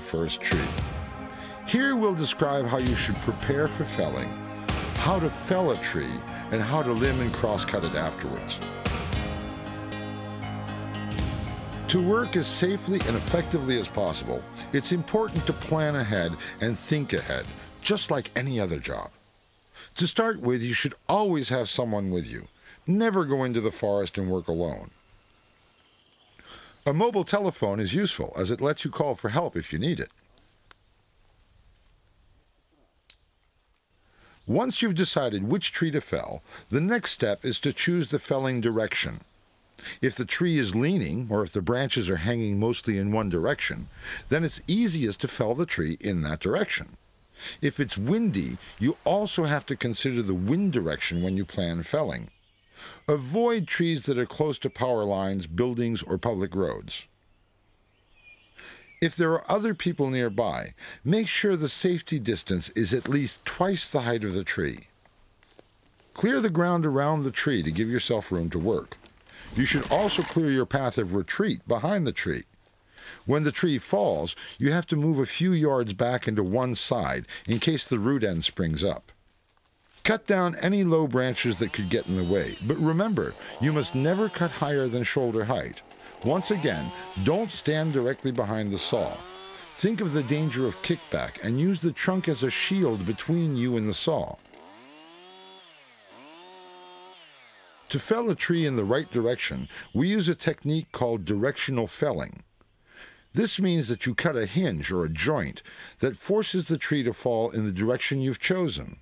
the first tree. Here we'll describe how you should prepare for felling, how to fell a tree, and how to limb and cross-cut it afterwards. To work as safely and effectively as possible, it's important to plan ahead and think ahead, just like any other job. To start with, you should always have someone with you. Never go into the forest and work alone. A mobile telephone is useful as it lets you call for help if you need it. Once you've decided which tree to fell, the next step is to choose the felling direction. If the tree is leaning, or if the branches are hanging mostly in one direction, then it's easiest to fell the tree in that direction. If it's windy, you also have to consider the wind direction when you plan felling. Avoid trees that are close to power lines, buildings, or public roads. If there are other people nearby, make sure the safety distance is at least twice the height of the tree. Clear the ground around the tree to give yourself room to work. You should also clear your path of retreat behind the tree. When the tree falls, you have to move a few yards back into one side in case the root end springs up. Cut down any low branches that could get in the way, but remember, you must never cut higher than shoulder height. Once again, don't stand directly behind the saw. Think of the danger of kickback and use the trunk as a shield between you and the saw. To fell a tree in the right direction, we use a technique called directional felling. This means that you cut a hinge or a joint that forces the tree to fall in the direction you've chosen.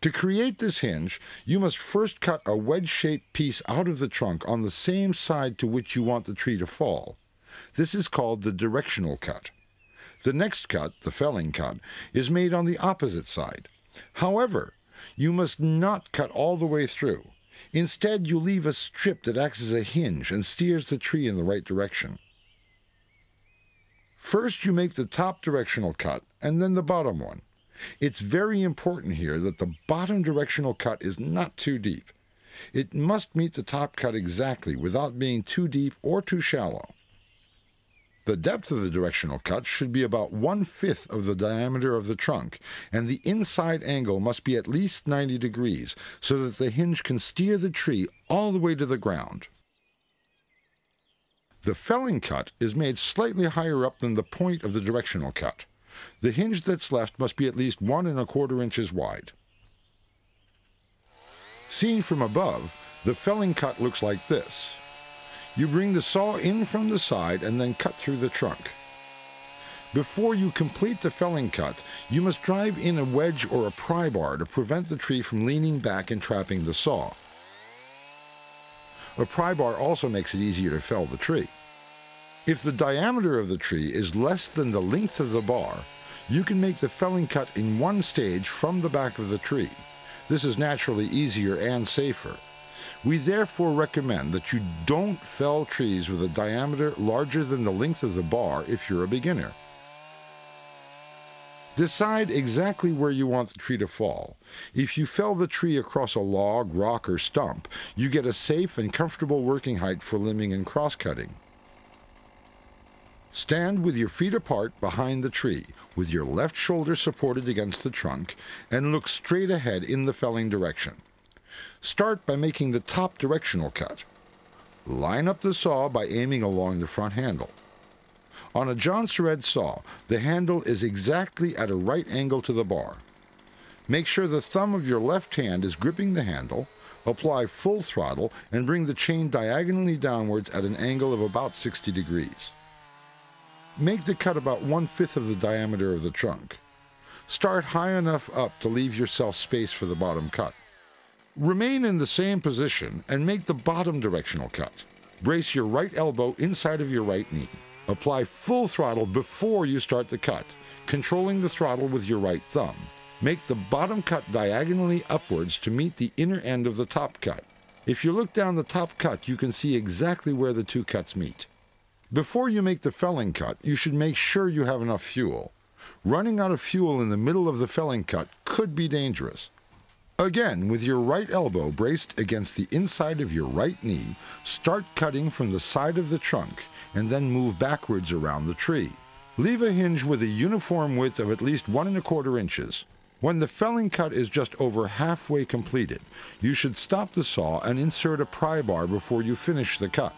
To create this hinge, you must first cut a wedge-shaped piece out of the trunk on the same side to which you want the tree to fall. This is called the directional cut. The next cut, the felling cut, is made on the opposite side. However, you must not cut all the way through. Instead, you leave a strip that acts as a hinge and steers the tree in the right direction. First, you make the top directional cut and then the bottom one. It's very important here that the bottom directional cut is not too deep. It must meet the top cut exactly without being too deep or too shallow. The depth of the directional cut should be about 1/5 of the diameter of the trunk, and the inside angle must be at least 90 degrees so that the hinge can steer the tree all the way to the ground. The felling cut is made slightly higher up than the point of the directional cut. The hinge that's left must be at least 1 1/4 inches wide. Seen from above, the felling cut looks like this. You bring the saw in from the side and then cut through the trunk. Before you complete the felling cut, you must drive in a wedge or a pry bar to prevent the tree from leaning back and trapping the saw. A pry bar also makes it easier to fell the tree. If the diameter of the tree is less than the length of the bar, you can make the felling cut in one stage from the back of the tree. This is naturally easier and safer. We therefore recommend that you don't fell trees with a diameter larger than the length of the bar if you're a beginner. Decide exactly where you want the tree to fall. If you fell the tree across a log, rock, or stump, you get a safe and comfortable working height for limbing and cross-cutting. Stand with your feet apart behind the tree, with your left shoulder supported against the trunk, and look straight ahead in the felling direction. Start by making the top directional cut. Line up the saw by aiming along the front handle. On a Jonsered saw, the handle is exactly at a right angle to the bar. Make sure the thumb of your left hand is gripping the handle, apply full throttle, and bring the chain diagonally downwards at an angle of about 60 degrees. Make the cut about 1/5 of the diameter of the trunk. Start high enough up to leave yourself space for the bottom cut. Remain in the same position and make the bottom directional cut. Brace your right elbow inside of your right knee. Apply full throttle before you start the cut, controlling the throttle with your right thumb. Make the bottom cut diagonally upwards to meet the inner end of the top cut. If you look down the top cut, you can see exactly where the two cuts meet. Before you make the felling cut, you should make sure you have enough fuel. Running out of fuel in the middle of the felling cut could be dangerous. Again, with your right elbow braced against the inside of your right knee, start cutting from the side of the trunk and then move backwards around the tree. Leave a hinge with a uniform width of at least 1¼ inches. When the felling cut is just over halfway completed, you should stop the saw and insert a pry bar before you finish the cut.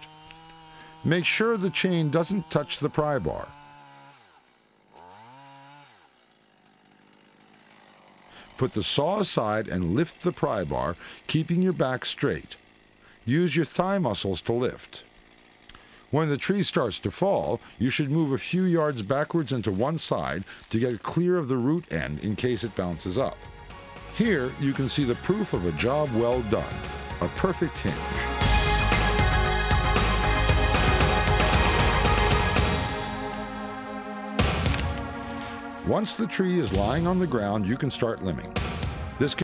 Make sure the chain doesn't touch the pry bar. Put the saw aside and lift the pry bar, keeping your back straight. Use your thigh muscles to lift. When the tree starts to fall, you should move a few yards backwards and to one side to get clear of the root end in case it bounces up. Here you can see the proof of a job well done, a perfect hinge. Once the tree is lying on the ground, you can start limbing.